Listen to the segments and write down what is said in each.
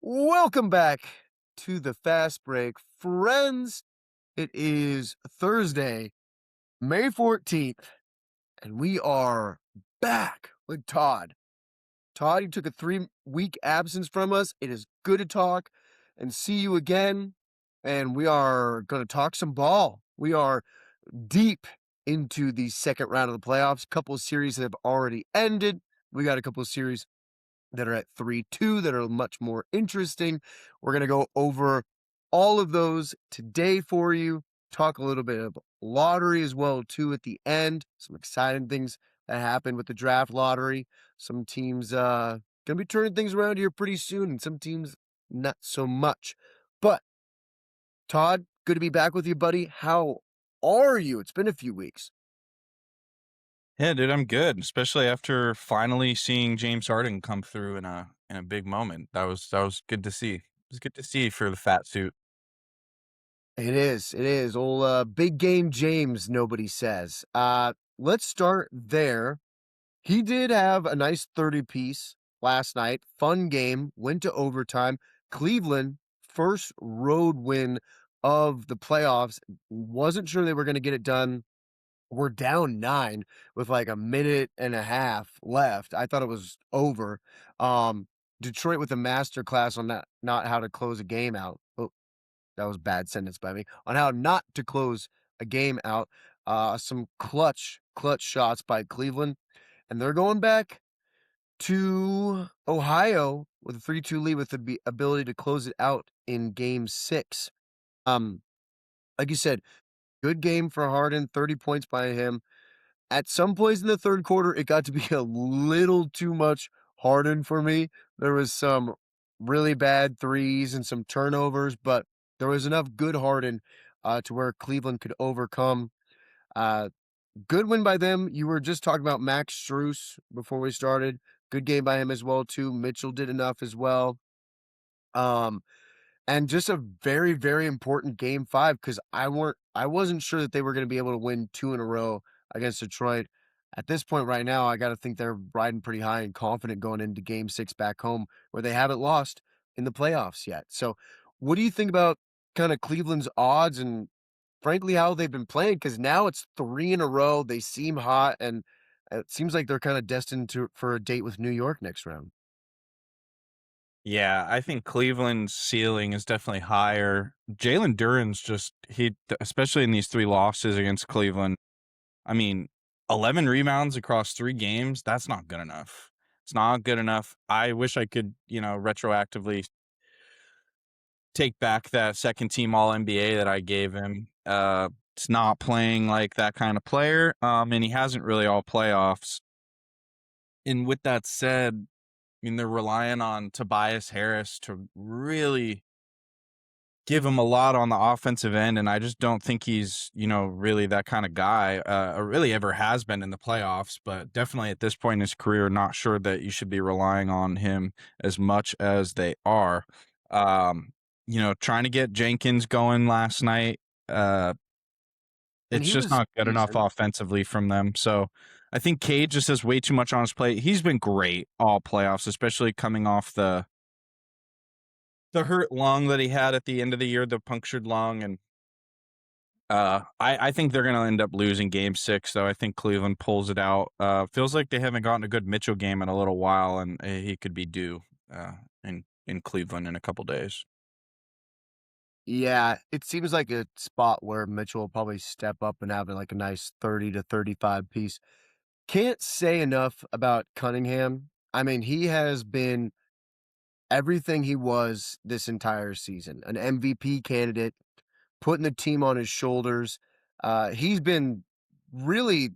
Welcome back to the Fast Break. Friends, it is Thursday, May 14th, and we are back with Todd. Todd, you took a 3-week absence from us. It is good to talk and see you again, and we are going to talk some ball. We are deep into the second round of the playoffs. A couple of series that have already ended. We got a couple of series that are at 3-2 that are much more interesting. We're going to go over all of those today for you. Talk a little bit of lottery as well too at the end. Some exciting things that happened with the draft lottery. Some teams going to be turning things around here pretty soon, and some teams not so much. But Todd, good to be back with you, buddy. How are you? It's been a few weeks. Yeah, dude, I'm good, especially after finally seeing James Harden come through in a big moment. That was good to see. It was good to see for the fat suit. It is. It is. Old big game James, nobody says. Let's start there. He did have a nice 30 piece last night. Fun game. Went to overtime. Cleveland, first road win of the playoffs. Wasn't sure they were going to get it done. We're down 9 with like a minute and a half left. I thought it was over. Um, Detroit with a master class on that, not how to close a game out. That was a bad sentence by me, on how not to close a game out. Some clutch shots by Cleveland, and they're going back to Ohio with a 3-2 lead with the ability to close it out in game 6. Um, like you said, good game for Harden, 30 points by him. At some points in the third quarter, it got to be a little too much Harden for me. There was some really bad threes and some turnovers, but there was enough good Harden to where Cleveland could overcome. Uh, Good win by them. You were just talking about Max Strus before we started. Good game by him as well too. Mitchell did enough as well. Um, and just a very, very important game 5 because I wasn't sure that they were gonna be able to win 2 in a row against Detroit. At this point right now, I gotta think they're riding pretty high and confident going into game 6 back home where they haven't lost in the playoffs yet. So, what do you think about kinda Cleveland's odds and frankly how they've been playing? Because now it's 3 in a row, they seem hot, and it seems like they're kinda destined for a date with New York next round. Yeah, I think Cleveland's ceiling is definitely higher. Jalen Duren's just especially in these 3 losses against Cleveland. I mean, 11 rebounds across 3 games. That's not good enough. It's not good enough. I wish I could, retroactively take back that second team All NBA that I gave him. It's not playing like that kind of player. And he hasn't really all playoffs. And with that said, I mean, they're relying on Tobias Harris to really give him a lot on the offensive end. And I just don't think he's, really that kind of guy, or really ever has been in the playoffs. But definitely at this point in his career, not sure that you should be relying on him as much as they are. Trying to get Jenkins going last night. Uh, And it's he just was not good enough decent. offensively from them. So I think Cade just has way too much on his plate. He's been great all playoffs, especially coming off the hurt lung that he had at the end of the year, the punctured lung. And I think they're gonna end up losing game 6, though. I think Cleveland pulls it out. Feels like they haven't gotten a good Mitchell game in a little while, and he could be due uh in Cleveland in a couple days. Yeah, it seems like a spot where Mitchell will probably step up and have like a nice 30 to 35 piece. Can't say enough about Cunningham. I mean, he has been everything he was this entire season. An MVP candidate, putting the team on his shoulders. He's been really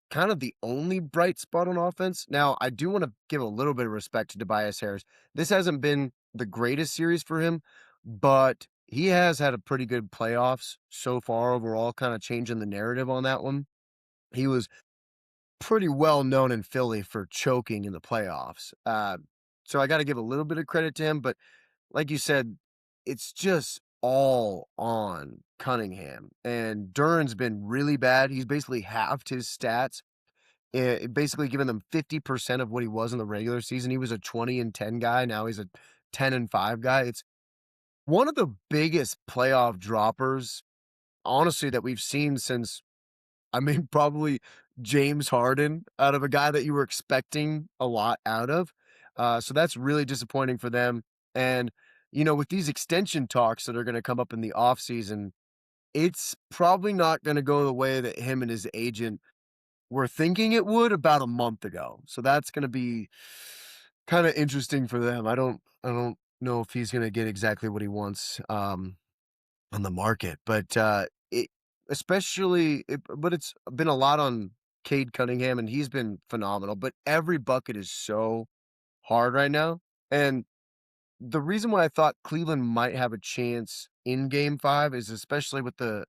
kind of the only bright spot on offense. Now, I do want to give a little bit of respect to Tobias Harris. This hasn't been the greatest series for him, but he has had a pretty good playoffs so far overall, kind of changing the narrative on that one. He was pretty well known in Philly for choking in the playoffs. So I got to give a little bit of credit to him, but like you said, it's just all on Cunningham. And Duran's been really bad. He's basically halved his stats, basically giving them 50% of what he was in the regular season. He was a 20 and 10 guy. Now he's a 10-5 guy. It's one of the biggest playoff droppers, honestly, that we've seen since, I mean, probably James Harden, out of a guy that you were expecting a lot out of. So that's really disappointing for them. And, with these extension talks that are going to come up in the offseason, it's probably not going to go the way that him and his agent were thinking it would about a month ago. So that's gonna be kinda interesting for them. I don't know if he's gonna get exactly what he wants, on the market, but, it especially but it's been a lot on Cade Cunningham, and he's been phenomenal, but every bucket is so hard right now, and the reason why I thought Cleveland might have a chance in game 5 is especially with the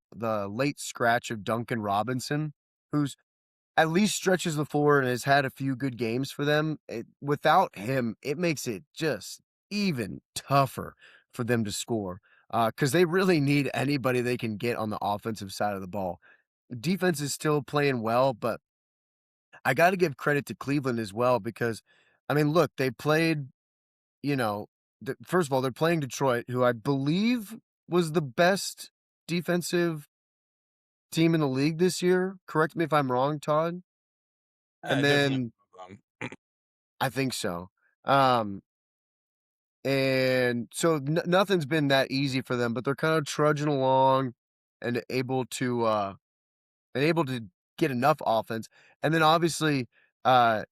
late scratch of Duncan Robinson, who's at least stretches the floor and has had a few good games for them. Without him, it makes it just even tougher for them to score, because they really need anybody they can get on the offensive side of the ball. Defense is still playing well, but I gotta give credit to Cleveland as well because, I mean, look, they played, you know, first of all, they're playing Detroit, who I believe was the best defensive team in the league this year. Correct me if I'm wrong, Todd. And Definitely. then I think so. Um, and so nothing's been that easy for them, but they're kind of trudging along and able to get enough offense. And then obviously, uh,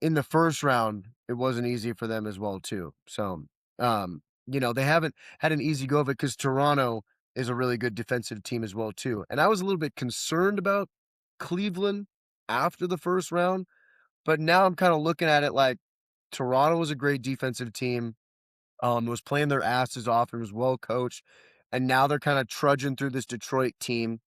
in the first round, it wasn't easy for them as well too. So, they haven't had an easy go of it because Toronto is a really good defensive team as well too. And I was a little bit concerned about Cleveland after the first round, but now I'm kind of looking at it like Toronto was a great defensive team, was playing their asses off and was well coached, and now they're kinda trudging through this Detroit team,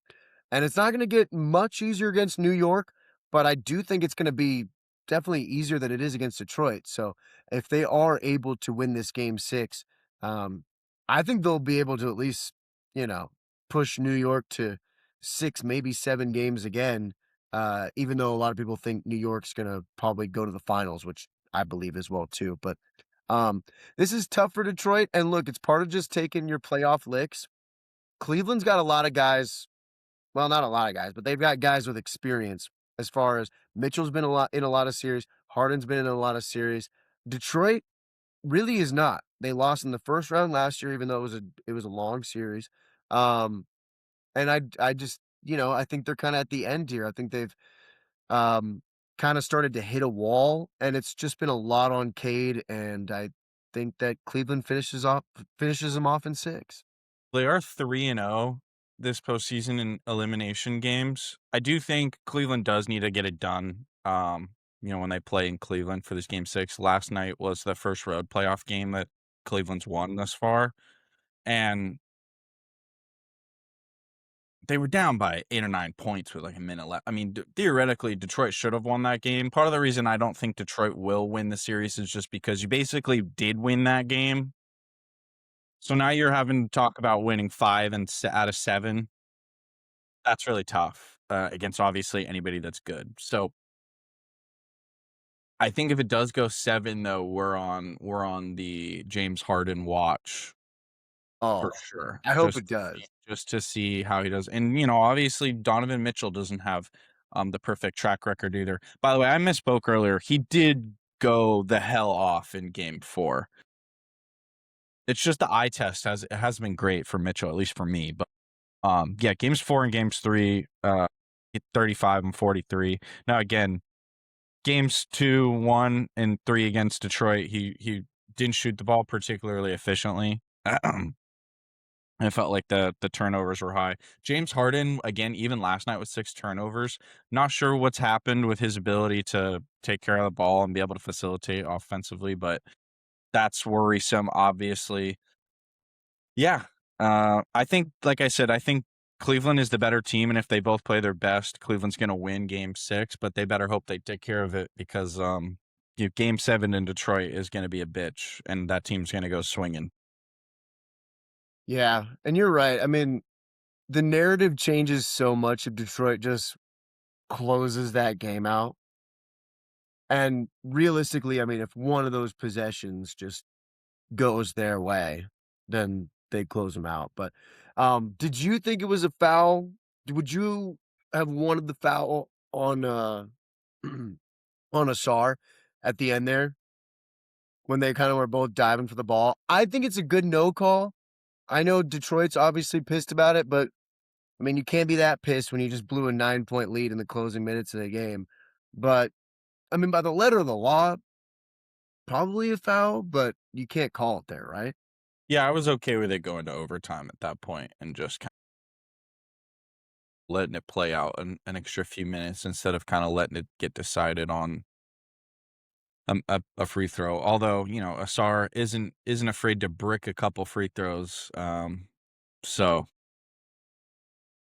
and it's not gonna get much easier against New York, but I do think it's gonna be definitely easier than it is against Detroit, so if they are able to win this game 6, um, I think they'll be able to at least, you know, push New York to 6, maybe 7 games again, even though a lot of people think New York's gonna probably go to the finals, which I believe as well too, but, um, this is tough for Detroit, and look, it's part of just taking your playoff licks. Cleveland's got a lot of guys, well, not a lot of guys, but they've got guys with experience as far as Mitchell's been in a lot of series, Harden's been in a lot of series. Detroit really is not. They lost in the first round last year, even though it was a long series. Um, and I just, I think they're kinda at the end here. I think they've, um, kinda started to hit a wall, and it's just been a lot on Cade, and I think that Cleveland finishes them off in 6. They are 3-0 this postseason in elimination games. I do think Cleveland does need to get it done, when they play in Cleveland for this game 6. Last night was the first road playoff game that Cleveland's won thus far, and they were down by 8 or 9 points with, like, a minute left. I mean, theoretically, Detroit should have won that game. Part of the reason I don't think Detroit will win the series is just because you basically did win that game. So now you're having to talk about winning 5 and out of 7. That's really tough, against obviously anybody that's good. So, I think if it does go 7 though, we're on the James Harden watch for Oh, sure, I hope it does. just to see how he does. And, obviously Donovan Mitchell doesn't have, the perfect track record either. By the way, I misspoke earlier. He did go the hell off in game 4. It's just the eye test has been great for Mitchell, at least for me, but yeah, games 4 and games 3, hit 35 and 43. Now again, games 2, 1, and 3 against Detroit, he didn't shoot the ball particularly efficiently. I felt like the turnovers were high. James Harden, again, even last night with 6 turnovers, not sure what's happened with his ability to take care of the ball and be able to facilitate offensively, but that's worrisome, obviously. Yeah. I think, like I said, I think Cleveland is the better team, and if they both play their best, Cleveland's gonna win game 6, but they better hope they take care of it because, game 7 in Detroit is gonna be a bitch, and that team's gonna go swinging. Yeah, and you're right. I mean, the narrative changes so much if Detroit just closes that game out, and realistically, I mean, if one of those possessions just goes their way, then they close them out. But did you think it was a foul? Would you have wanted the foul on on Asar at the end there when they kind of were both diving for the ball? I think it's a good no call. I know Detroit's obviously pissed about it, but I mean, you can't be that pissed when you just blew a 9-point lead in the closing minutes of the game. But I mean, by the letter of the law, probably a foul, but you can't call it there, right? Yeah, I was okay with it going to overtime at that point and just kinda letting it play out an extra few minutes instead of kinda letting it get decided on a free throw. Although, you know, Asar isn't afraid to brick a couple free throws, so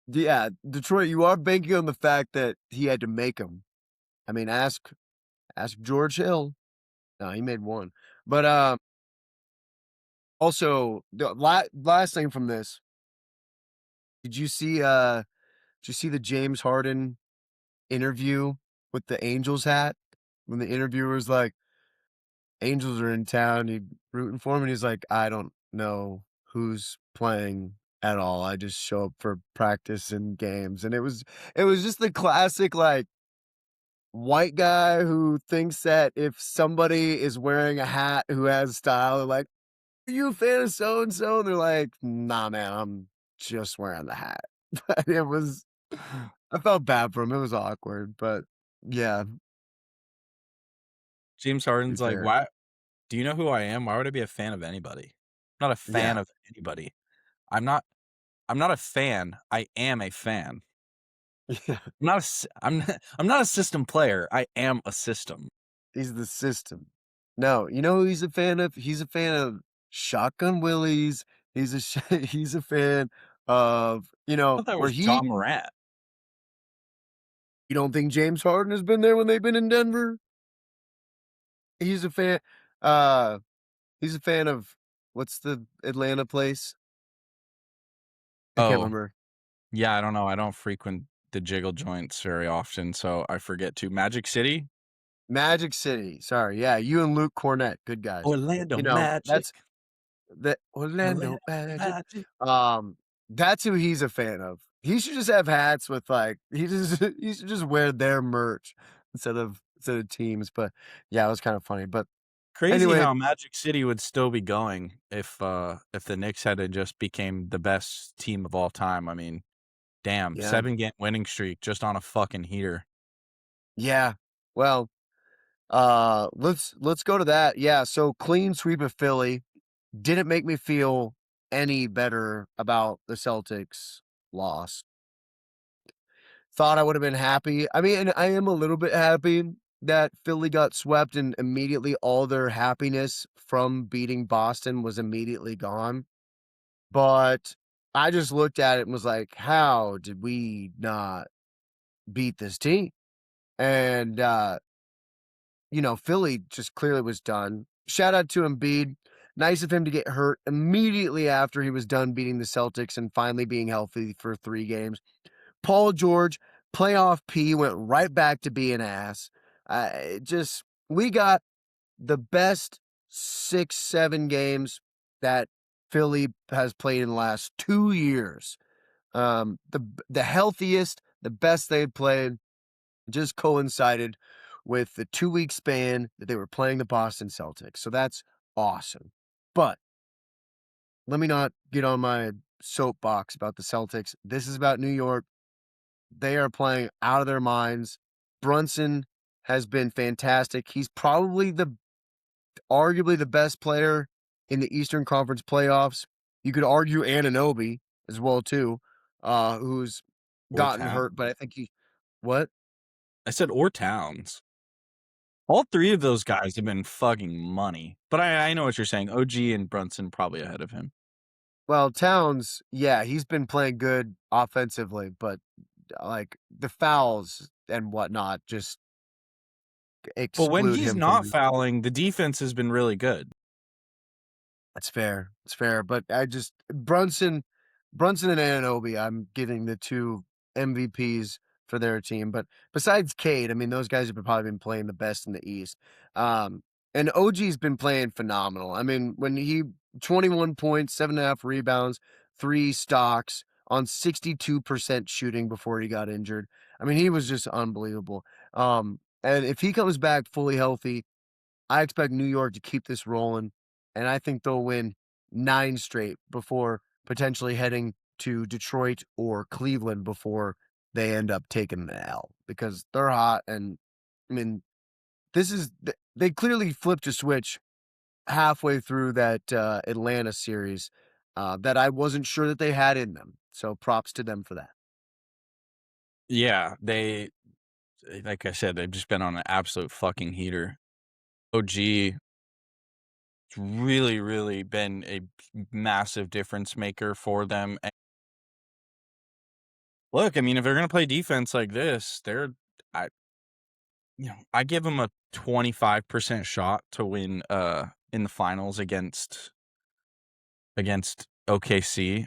Yeah, Detroit, you are banking on the fact that he had to make them. I mean, ask George Hill. No, he made one. But also the last thing from this, did you see the James Harden interview with the Angels hat? When the interviewer was like, Angels are in town, he rooting for him, and he's like, I don't know who's playing at all. I just show up for practice and games. And it was just the classic like white guy who thinks that if somebody is wearing a hat who has style, they're like, "Are you a fan of so and so?" And they're like, "Nah, man, I'm just wearing the hat." But it was I felt bad for him. It was awkward, but yeah, to James be Harden's like, fair. "Why do you know who I am? Why would I be a fan of anybody? I'm not a fan Yeah. of anybody. I'm not I'm not a fan, I am a fan. Yeah. I'm not a s I'm not a system player, I am a system." He's the system. No, you know who he's a fan of? He's a fan of Shotgun Willies. He's a fan of, I thought that where was he John Morant. you don't think James Harden has been there when they've been in Denver? He's a fan uh, he's a fan of what's the Atlanta place? I can't Oh, remember. yeah, I don't know, I don't frequent the jiggle joints very often, so I forget to Magic City? Magic City. Sorry, yeah, you and Luke Cornett, good guys. Orlando Magic, That's the Orlando Orlando Magic. Magic. Um, that's who he's a fan of. He should just have hats with like he should just wear their merch instead of teams. But yeah, it was kind of funny. But Crazy anyway, how Magic City would still be going if the Knicks had just became the best team of all time. I mean, damn, yeah, 7-game winning streak just on a fucking heater. yeah. Well, let's go to that. Yeah, so clean sweep of Philly didn't make me feel any better about the Celtics loss. Thought I would have been happy. I mean, and I am a little bit happy that Philly got swept and immediately all their happiness from beating Boston was immediately gone. But I just looked at it and was like, how did we not beat this team? And Philly just clearly was done. Shout out to Embiid. Nice of him to get hurt immediately after he was done beating the Celtics and finally being healthy for 3 games. Paul George, playoff P, went right back to being ass. We got the best 6, 7 games that Philly has played in the last 2 years. The healthiest, the best they've played just coincided with the 2-week span that they were playing the Boston Celtics. So that's awesome. But let me not get on my soapbox about the Celtics. This is about New York. They are playing out of their minds. Brunson has been fantastic. He's probably arguably the best player in the Eastern Conference playoffs. You could argue Anunoby as well too, who's Or gotten Town. hurt, but I think he what? I said or Towns. All 3 of those guys have been fucking money. But I know what you're saying. OG and Brunson probably ahead of him. Well, Towns, yeah, he's been playing good offensively, but like the fouls and whatnot just But when exclude he's him not from. fouling, the defense has been really good. That's fair. It's fair. But I just Brunson and Anunoby, I'm giving the 2 MVPs for their team. But besides Cade, I mean, those guys have probably been playing the best in the East. Um, And OG's been playing phenomenal. I mean, when he 21 points, 7.5 rebounds, 3 stocks on 62% shooting before he got injured. I mean, he was just unbelievable. And if he comes back fully healthy, I expect New York to keep this rolling, and I think they'll win 9 straight before potentially heading to Detroit or Cleveland before they end up taking the L because they're hot. And I mean, they clearly flipped a switch halfway through that Atlanta series that I wasn't sure that they had in them. So props to them for that. Yeah, like I said, they've just been on an absolute fucking heater. OG really, really been a massive difference maker for them. And look, I mean, if they're gonna play defense like this, I I give them a 25% shot to win in the finals against OKC,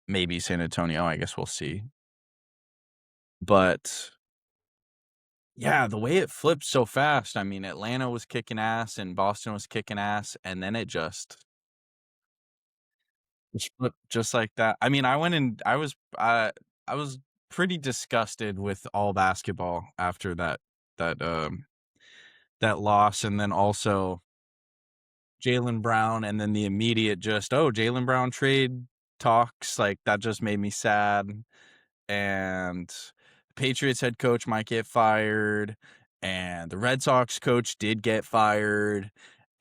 maybe San Antonio, I guess we'll see. But yeah, the way it flipped so fast. I mean, Atlanta was kicking ass and Boston was kicking ass, and then it just flipped just like that. I mean, I was pretty disgusted with all basketball after that that loss, and then also Jaylen Brown, and then the immediate just, "Oh, Jaylen Brown trade talks," like, that just made me sad, and Patriots head coach might get fired, and the Red Sox coach did get fired,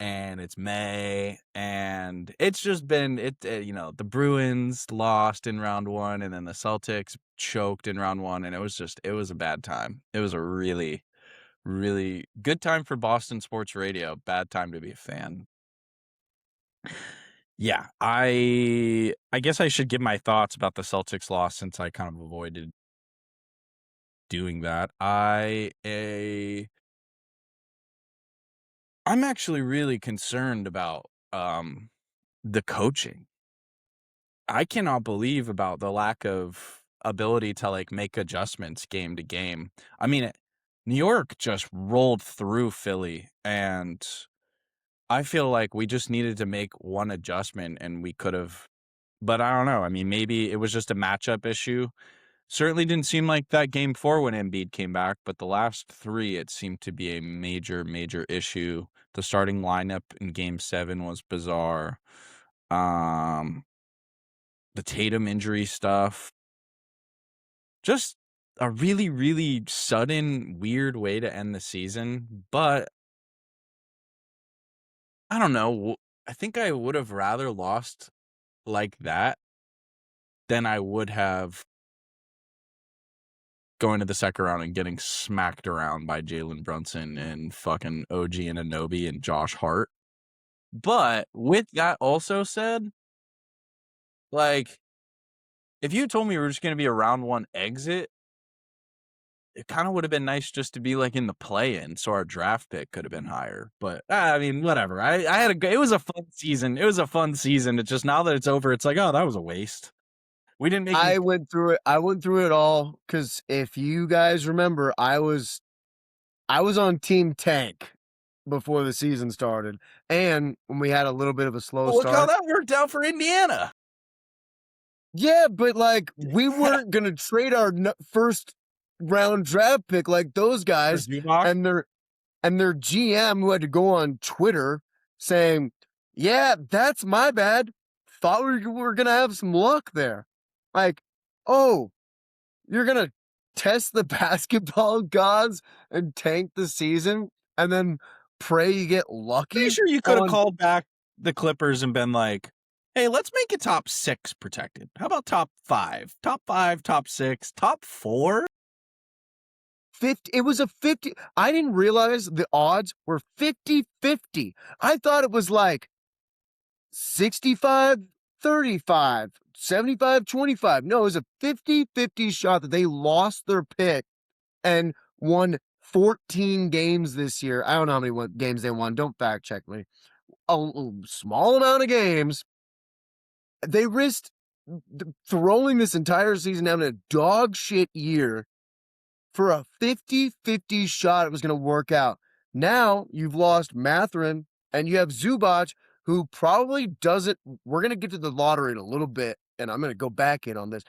and it's May, and it's just been the Bruins lost in round 1, and then the Celtics choked in round 1, and it was a bad time. It was a really, really good time for Boston sports radio, bad time to be a fan. Yeah, I guess I should give my thoughts about the Celtics loss since I kind of avoided doing that. I'm actually really concerned about the coaching. I cannot believe about the lack of ability to like make adjustments game to game. I mean, New York just rolled through Philly, and I feel like we just needed to make one adjustment and we could have, but I don't know. I mean, maybe it was just a matchup issue. Certainly didn't seem like that game 4 when Embiid came back, but the last 3, it seemed to be a major, major issue. The starting lineup in game 7 was bizarre. Um, the Tatum injury stuff, just a really, really sudden, weird way to end the season. But I don't know. I think I would have rather lost like that than I would have going to the second round and getting smacked around by Jalen Brunson and fucking OG Anunoby and Josh Hart. But with that also said, like, if you told me we were just gonna be a round 1 exit, it kinda would have been nice just to be, like, in the play-in, so our draft pick could have been higher. But, I mean, whatever. I had it was a fun season. It was a fun season. It's just now that it's over, it's like, "Oh, that was a waste." We didn't make any. I went through it all because if you guys remember, I was on Team Tank before the season started, and when we had a little bit of a slow Well, look how start. that worked out for Indiana. Yeah, but, like, we weren't gonna trade our first round draft pick like those For guys, Zubac. and their GM who had to go on Twitter saying, "Yeah, that's my bad. Thought we were gonna have some luck there." Like, "Oh, you're gonna test the basketball gods and tank the season and then pray you get Pretty lucky sure you coulda on." called back the Clippers and been like, "Hey, let's make it top 6 protected. How about top 5? Top 5, top 6, top 4?" 50, it was a 50. I didn't realize the odds were 50-50. I thought it was like 65-35, 75-25. No, it was a 50-50 shot that they lost their pick and won 14 games this year. I don't know how many games they won. Don't fact check me. A small amount of games. They risked throwing this entire season having a dog shit year for a 50-50 shot it was going to work out. Now you've lost Matherin and you have Zubac, who probably doesn't. We're going to get to the lottery in a little bit, and I'm going to go back in on this.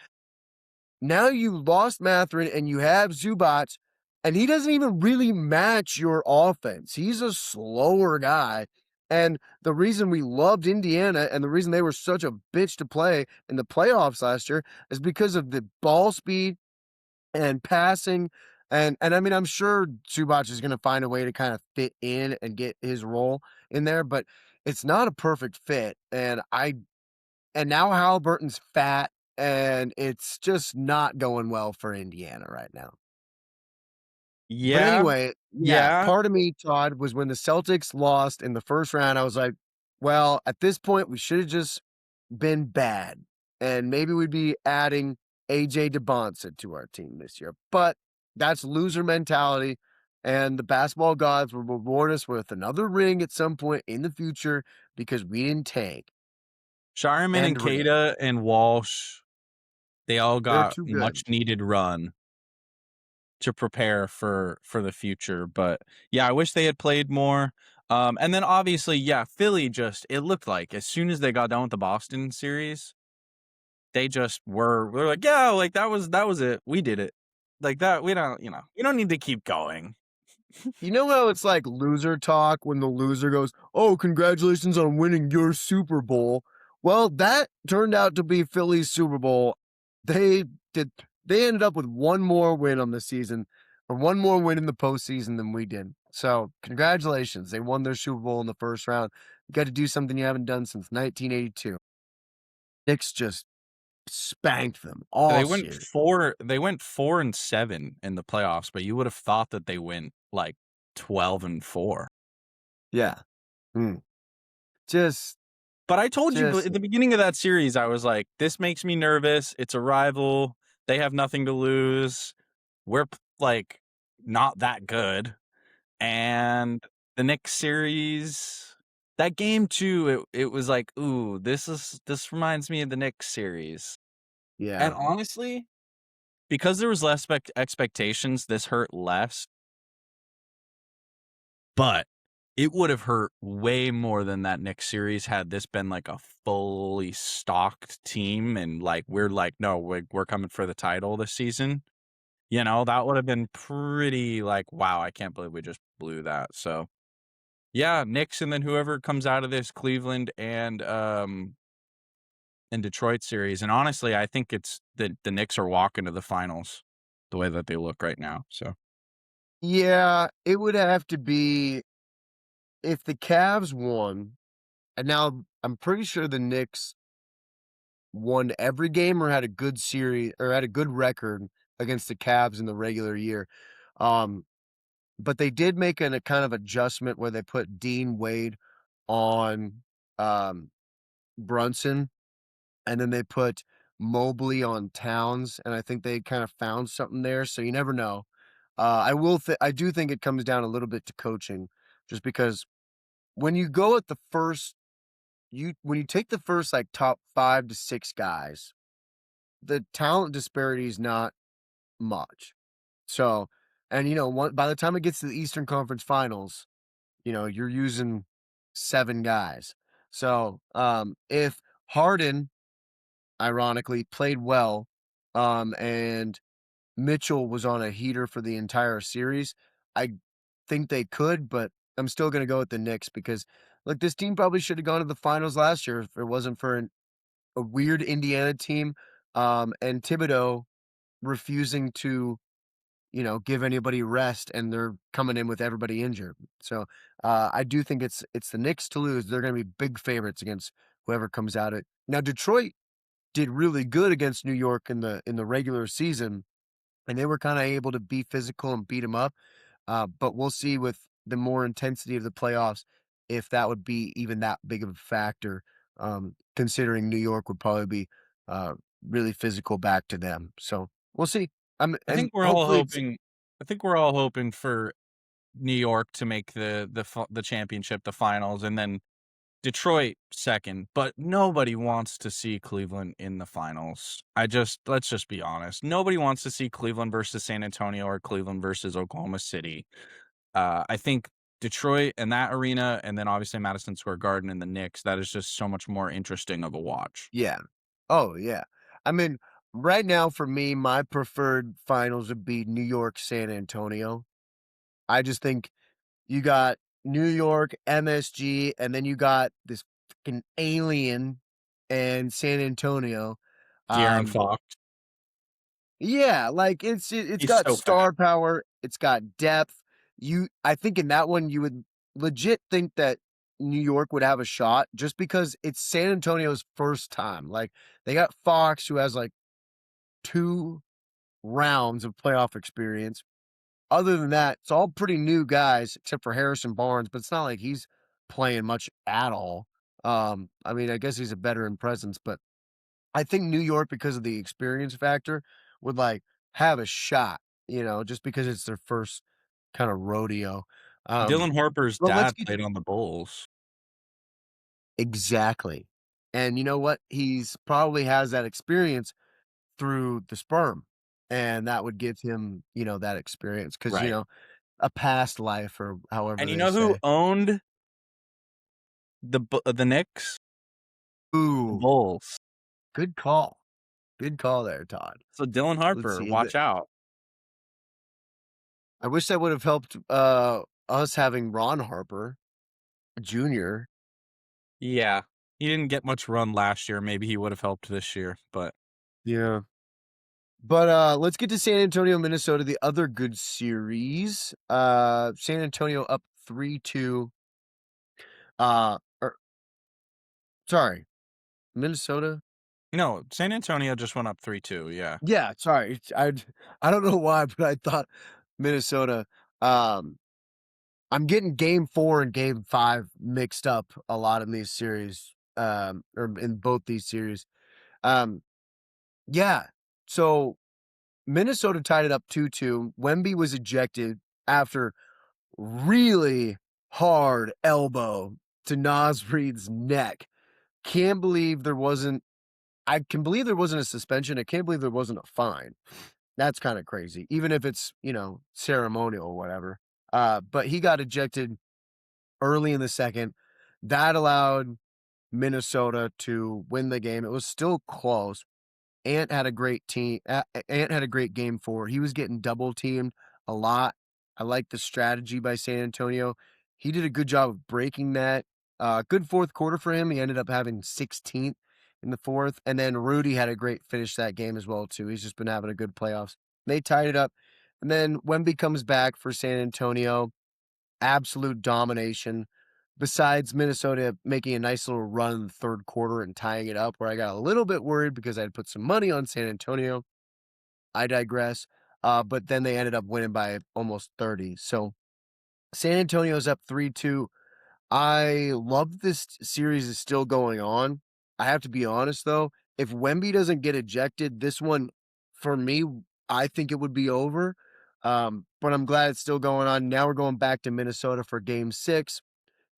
Now you lost Matherin and you have Zubac, and he doesn't even really match your offense. He's a slower guy. And the reason we loved Indiana and the reason they were such a bitch to play in the playoffs last year is because of the ball speed and passing. And I mean, I'm sure Zubac is going to find a way to kind of fit in and get his role in there, but it's not a perfect fit. And now Halliburton's fat, and it's just not going well for Indiana right now. But Yeah, anyway, yeah, yeah. part of me, Todd, was when the Celtics lost in the first round, I was like, well, at this point, we should have just been bad, and maybe we'd be adding AJ DeBonsa to our team this year. But that's loser mentality, and the basketball gods will reward us with another ring at some point in the future because we didn't tank. Shireman and End ring. Kada and Walsh, they all They're got too much good. needed run to prepare for the future, but, yeah, I wish they had played more, and then obviously, yeah, Philly just it looked like as soon as they got done with the Boston series, they just were like, "Yeah, like, that was it. We did it." Like, that we don't we don't need to keep going. You know how it's like loser talk when the loser goes, "Oh, congratulations on winning your Super Bowl." Well, that turned out to be Philly's Super Bowl. They did they ended up with one more win on the season or one more win in the postseason than we did. So, congratulations. They won their Super Bowl in the first round. You got to do something you haven't done since 1982. Knicks just spanked them all series. They went 4 and 7 in the playoffs, but you would have thought that they went, like, 12 and 4. Yeah. Mm. Just But I told you just at the beginning of that series, I was like, "This makes me nervous. It's a rival. They have nothing to lose. We're like not that good." And the Knicks series, that game too, it was like, "Ooh, this reminds me of the Knicks series." And yeah. honestly, because there was less expectations, this hurt less. But it would have hurt way more than that Knicks series had this been, like, a fully stocked team and, like, we're like, "No, we're coming for the title this season." That would have been pretty like, "Wow, I can't believe we just blew that." So, yeah, Knicks and then whoever comes out of this Cleveland and Detroit series, and honestly, I think it's the Knicks are walking to the finals the way that they look right now, so Yeah, it would have to be if the Cavs won, and now I'm pretty sure the Knicks won every game or had a good series or had a good record against the Cavs in the regular year. Um, but they did make a kind of adjustment where they put Dean Wade on um, Brunson, and then they put Mobley on Towns, and I think they kind of found something there. So you never know. I do think it comes down a little bit to coaching, just because when you go at the first when you take the first, like, top 5 to 6 guys, the talent disparity is not much. So and, one by the time it gets to the Eastern Conference Finals, you're using 7 guys. So, if Harden, ironically, played well, and Mitchell was on a heater for the entire series, I think they could, but I'm still gonna go with the Knicks because, look, this team probably should have gone to the finals last year if it wasn't for a weird Indiana team, and Thibodeau refusing to, give anybody rest, and they're coming in with everybody injured. So, I do think it's the Knicks to lose. They're gonna be big favorites against whoever comes out it. Now, Detroit did really good against New York in the regular season, and they were kinda able to be physical and beat them up. But we'll see with the more intensity of the playoffs if that would be even that big of a factor, considering New York would probably be uh, really physical back to them. So we'll see. I And think we're all hopefully it's hoping I think we're all hoping for New York to make the championship, the finals, and then Detroit second, but nobody wants to see Cleveland in the finals. Let's just be honest. Nobody wants to see Cleveland versus San Antonio or Cleveland versus Oklahoma City. I think Detroit and that arena, and then obviously Madison Square Garden and the Knicks, that is just so much more interesting of a watch. Yeah. Oh, yeah. I mean, right now for me, my preferred finals would be New York, San Antonio. I just think you got New York, MSG, and then you got this fucking alien and San Antonio. De'Aaron Um, Fox, yeah, like it's he's got so fast. star power, it's got depth. I think in that one you would legit think that New York would have a shot just because it's San Antonio's first time. Like they got Fox who has like 2 rounds of playoff experience. Other than that, it's all pretty new guys except for Harrison Barnes, but it's not like he's playing much at all. I mean, I guess he's a veteran presence, but I think New York, because of the experience factor, would like have a shot, just because it's their first kind of rodeo. Um, Dylan Harper's well, let's dad get played on the Bulls. exactly. And you know what? He's probably has that experience through the sperm. And that would give him, that experience because, Right. a past life or however And you they know who say. owned the Knicks? The Ooh, Bulls. good call. Good call there, Todd. So Dylan Let's Harper, see. watch out. I wish that would have helped us having Ron Harper Jr. Yeah. He didn't get much run last year. Maybe he would have helped this year, but Yeah. But let's get to San Antonio, Minnesota, the other good series. San Antonio up 3-2. Or, sorry, Minnesota. no, San Antonio just went up 3-2, yeah. Yeah, sorry. I don't know why, but I thought Minnesota. Um, I'm getting game 4 and game 5 mixed up a lot in these series, or in both these series. Um, yeah. So Minnesota tied it up 2-2. Wemby was ejected after really hard elbow to Nas Reed's neck. Can't believe there wasn't I can believe there wasn't a suspension. I can't believe there wasn't a fine. That's kind of crazy, even if it's, ceremonial or whatever. But he got ejected early in the second. That allowed Minnesota to win the game. It was still close. Ant had a great team. Ant had a great game 4. He was getting double teamed a lot. I like the strategy by San Antonio. He did a good job of breaking that. Good fourth quarter for him. He ended up having 16th in the fourth. And then Rudy had a great finish that game as well, too. He's just been having a good playoffs. They tied it up. And then Wemby comes back for San Antonio. Absolute domination. Besides Minnesota making a nice little run in the third quarter and tying it up, where I got a little bit worried because I had put some money on San Antonio. I digress. But then they ended up winning by almost 30. So San Antonio's up 3-2. I love this series is still going on. I have to be honest though, if Wemby doesn't get ejected, this one for me, I think it would be over. But I'm glad it's still going on. Now we're going back to Minnesota for game 6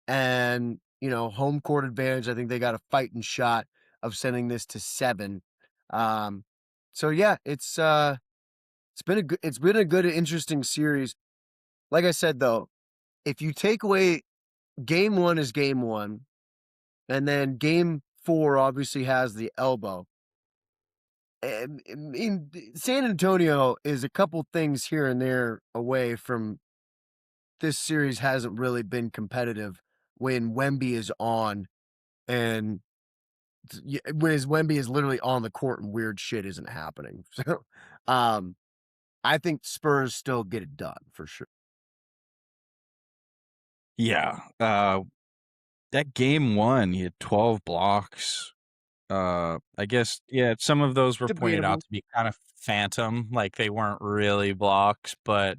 and, home court advantage. I think they got a fighting shot of sending this to 7. Um, so yeah, it's been a good interesting series. Like I said though, if you take away game 1 is game 1 and then game 4 obviously has the elbow. And I mean, San Antonio is a couple things here and there away from this series hasn't really been competitive when Wemby is on and when Wemby is literally on the court and weird shit isn't happening. So, um, I think Spurs still get it done for sure. Yeah, that game 1, he had 12 blocks. I guess, yeah, some of those were pointed out Debatable. to be kind of phantom, like, they weren't really blocks, but,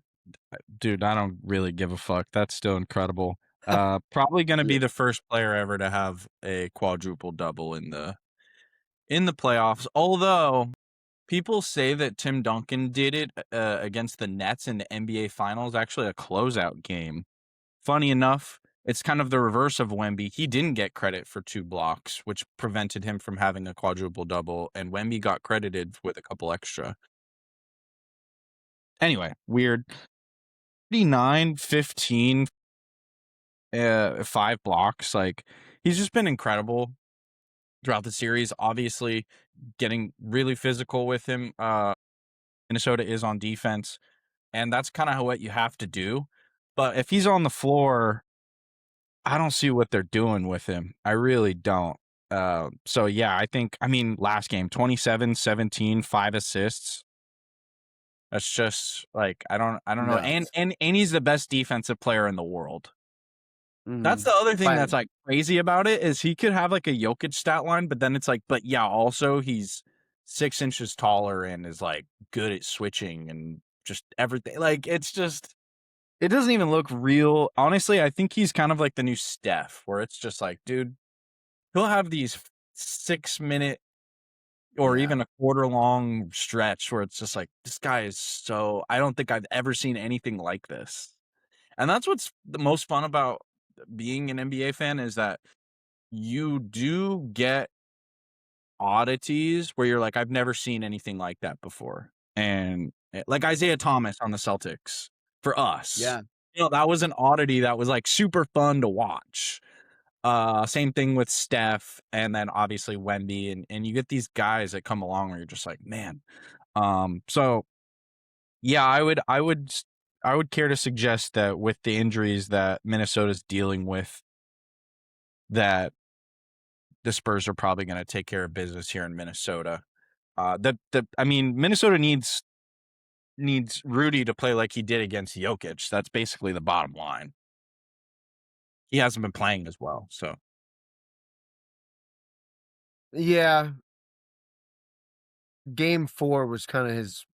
dude, I don't really give a fuck. That's still incredible. Probably gonna be Yeah. the first player ever to have a quadruple double in the playoffs, although people say that Tim Duncan did it, against the Nets in the NBA Finals, actually a closeout game. Funny enough, it's kind of the reverse of Wemby. He didn't get credit for 2 blocks, which prevented him from having a quadruple double, and Wemby got credited with a couple extra. Anyway, weird. 59-15. 5 blocks. Like, he's just been incredible throughout the series. Obviously, getting really physical with him. Minnesota is on defense, and that's kind of what you have to do. But if he's on the floor, I don't see what they're doing with him. I really don't. So yeah, I mean, last game, 27, 17, 5 assists. That's just like I don't know. And Nuts. and he's the best defensive player in the world. That's Mhm. the other thing By that's, like, crazy about it is he could have, like, a Jokic stat line, but then it's like, but yeah, also he's 6 inches taller and is, like, good at switching and just everything. Like, it's just it doesn't even look real. Honestly, I think he's kind of like the new Steph, where it's just like, dude, he'll have these 6-minute or yeah. even a quarter long stretch where it's just like, this guy is so I don't think I've ever seen anything like this. And that's what's the most fun about being an NBA fan is that you do get oddities where you're like, "I've never seen anything like that before." And, like Isaiah Thomas on the Celtics, for us, Yeah. that was an oddity that was, like, super fun to watch. Same thing with Steph and then obviously Wemby, and you get these guys that come along where you're just like, "Man." So, yeah, I would care to suggest that with the injuries that Minnesota's dealing with, that the Spurs are probably gonna take care of business here in Minnesota. I mean, Minnesota needs Rudy to play like he did against Jokic. That's basically the bottom line. He hasn't been playing as well, so Yeah. Game 4 was kinda his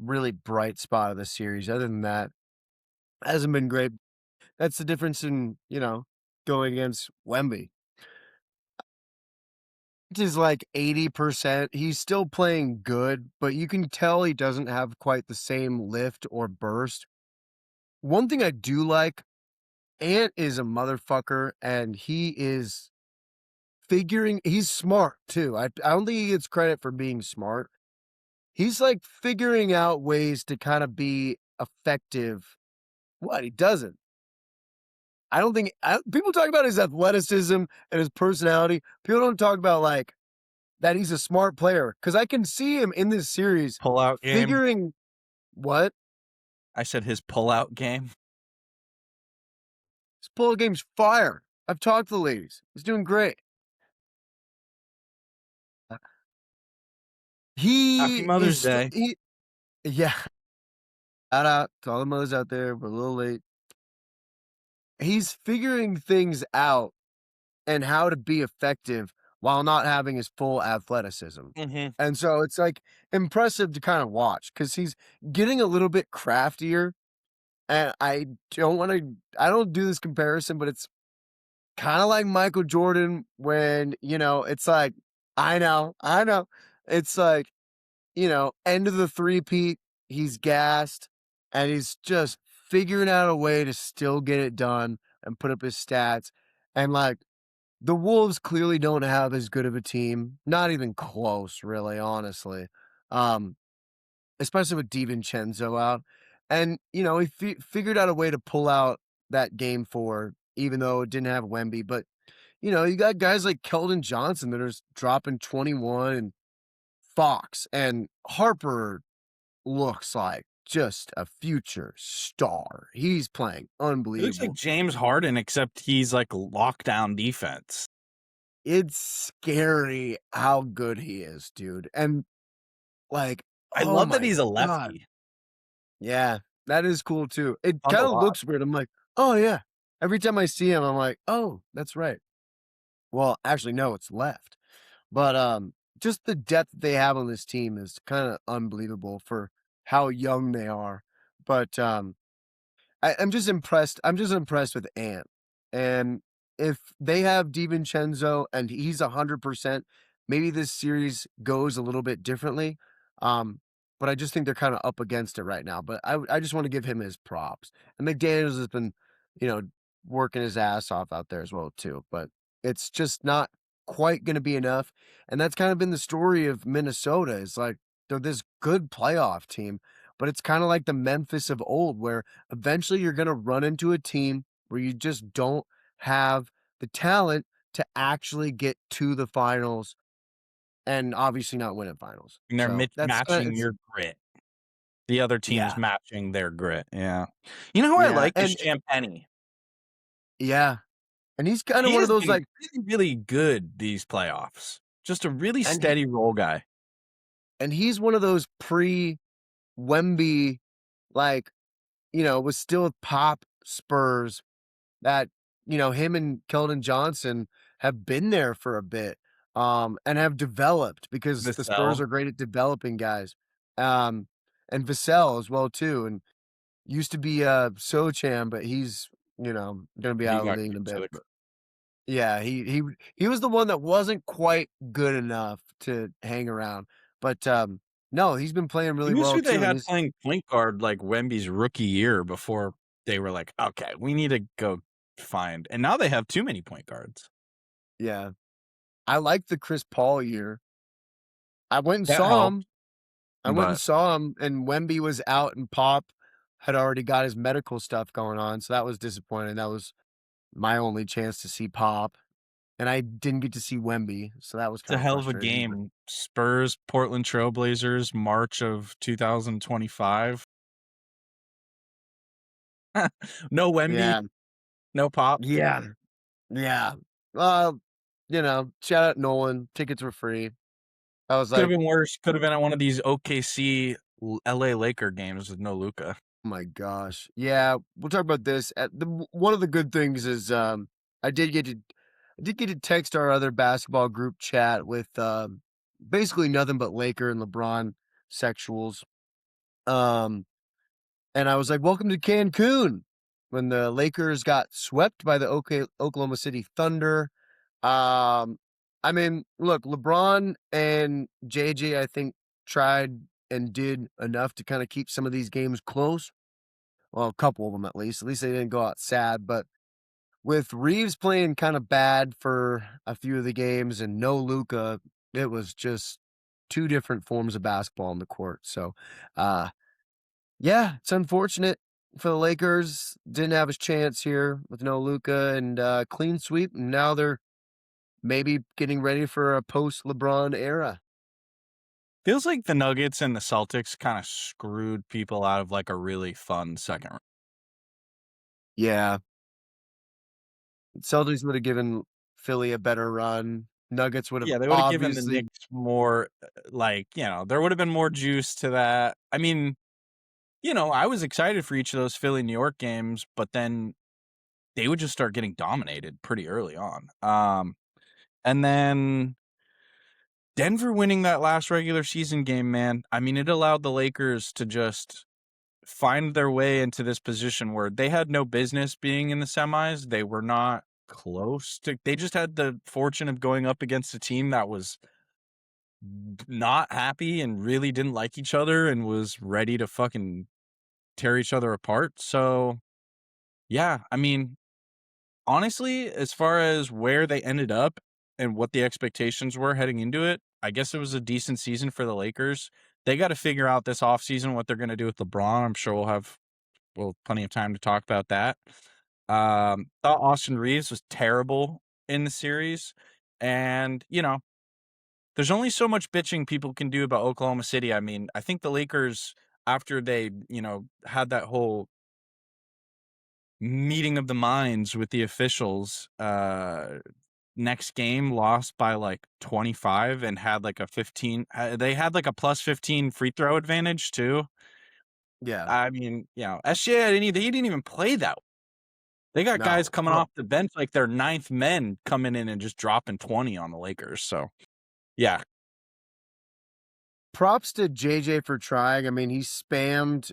really bright spot of the series. Other than that, hasn't been great. That's the difference in, going against Wemby. It is like 80%. He's still playing good, but you can tell he doesn't have quite the same lift or burst. One thing I do like, Ant is a motherfucker, and he's smart too. I don't think he gets credit for being smart. He's, like, figuring out ways to kinda be effective. What? He doesn't. I don't think people talk about his athleticism and his personality. People don't talk about, like, that he's a smart player because I can see him in this series pullout game. figuring. What? I said his pullout game. His polo game's fire. I've talked to the ladies. He's doing great. Uh, Happy he Mother's is st Day. he Yeah, shout out to all the mothers out there, we're a little late. He's figuring things out and how to be effective while not having his full athleticism. Mhm. And so it's, like, impressive to kinda watch because he's getting a little bit craftier, and I don't do this comparison, but it's kinda like Michael Jordan when, it's like, I know. It's like, end of the three-peat, he's gassed, and he's just figuring out a way to still get it done and put up his stats, and, like, the Wolves clearly don't have as good of a team, not even close, really, honestly, um, especially with DiVincenzo out, and, he figured out a way to pull out that game 4, even though it didn't have Wemby, but, you got guys like Keldon Johnson that are dropping 21 and Fox, and Harper looks like just a future star. He's playing He looks like unbelievable. James Harden, except he's like lockdown defense. It's scary how good he is, dude, and, like, I oh love that my he's a god. lefty. Yeah, that is cool too. It Fun to kinda watch. looks weird, I'm like, "Oh, yeah." Every time I see him, I'm like, "Oh, that's right." Well, actually, no, it's left. But, just the depth they have on this team is kinda unbelievable for how young they are. But, I'm just impressed with Ant, and if they have DiVincenzo and he's 100%, maybe this series goes a little bit differently, but I just think they're kinda up against it right now, but I just wanna give him his props, and McDaniels has been, you know, working his ass off out there as well too, but it's just not quite gonna be enough, and that's kind of been the story of Minnesota, is like, they're this good playoff team, but it's kinda like the Memphis of old where eventually you're gonna run into a team where you just don't have the talent to actually get to the finals and obviously not win at finals. And they're So that's matching it's your grit. The other team's yeah, matching their grit, yeah. You know who I yeah, like is and Champagnie. yeah, and he's kind of He one of has those been like, really, really good these playoffs. Just a really and he, steady role guy. and he's one of those pre Wemby, like, was still with Pop Spurs that, him and Keldon Johnson have been there for a bit, and have developed because the Spurs Vassell, are great at developing guys. Um, and Vassell as well too, and used to be Socham, but he's, gonna be he out of the got league in a kicked to bit. the But yeah, he was the one that wasn't quite good enough to hang around. But no, he's been playing he really was well who they too, and had he's playing point guard, like, Wemby's rookie year before they were like, "Okay, we need to go find," and now they have too many point guards. yeah. I like the Chris Paul year. I went and That saw him. helped, I went and but saw him, and Wemby was out, and Pop had already got his medical stuff going on, so that was disappointing. That was my only chance to see Pop, and I didn't get to see Wemby, so that was it's a kinda hell of a frustrating, but game. Spurs, Portland Trail Blazers, March of 2025. No Wemby, yeah, no Pop. yeah, yeah. Shout out Nolan, tickets were free. I was Could've like, been worse. Could've been at one of these OKC LA Laker games with no Luka. "Oh my gosh." Yeah, we'll talk about this. One of the good things is, I did get to I did get to text our other basketball group chat with, basically nothing but Laker and LeBron sexuals. Um, and I was like, "Welcome to Cancun." When the Lakers got swept by the Oklahoma City Thunder. Um, I mean, look, LeBron and JJ, I think, tried and did enough to kinda keep some of these games close. Well, a couple of them at least. At least they didn't go out sad, but with Reeves playing kinda bad for a few of the games and no Luka, it was just 2 different forms of basketball on the court, so, uh, yeah, it's unfortunate for the Lakers. Didn't have his chance here with no Luka and, clean sweep, and now they're maybe getting ready for a post-LeBron era. Feels like the Nuggets and the Celtics kinda screwed people out of, like, a really fun second round. Yeah, Celtics would have given Philly a better run. Nuggets would have Yeah, they would've given the obviously Knicks more, like, there would've been more juice to that. I mean, I was excited for each of those Philly New York games, but then they would just start getting dominated pretty early on. And then Denver winning that last regular season game, man, I mean, it allowed the Lakers to just find their way into this position where they had no business being in the semis. They were not close to they just had the fortune of going up against a team that was not happy and really didn't like each other and was ready to fucking tear each other apart. So, yeah, I mean, honestly, as far as where they ended up and what the expectations were heading into it, I guess it was a decent season for the Lakers. They got to figure out this offseason what they're going to do with LeBron. I'm sure we'll have plenty of time to talk about that. Thought Austin Reeves was terrible in the series. And, there's only so much bitching people can do about Oklahoma City. I mean, I think the Lakers, after they, had that whole meeting of the minds with the officials, next game lost by like 25 and had like a 15. They had like a plus 15 free throw advantage too. yeah, I mean, SGA he didn't even play that. They got guys no. coming Well, off the bench like they're ninth men coming in and just dropping 20 on the Lakers. So yeah, props to JJ for trying. I mean, he spammed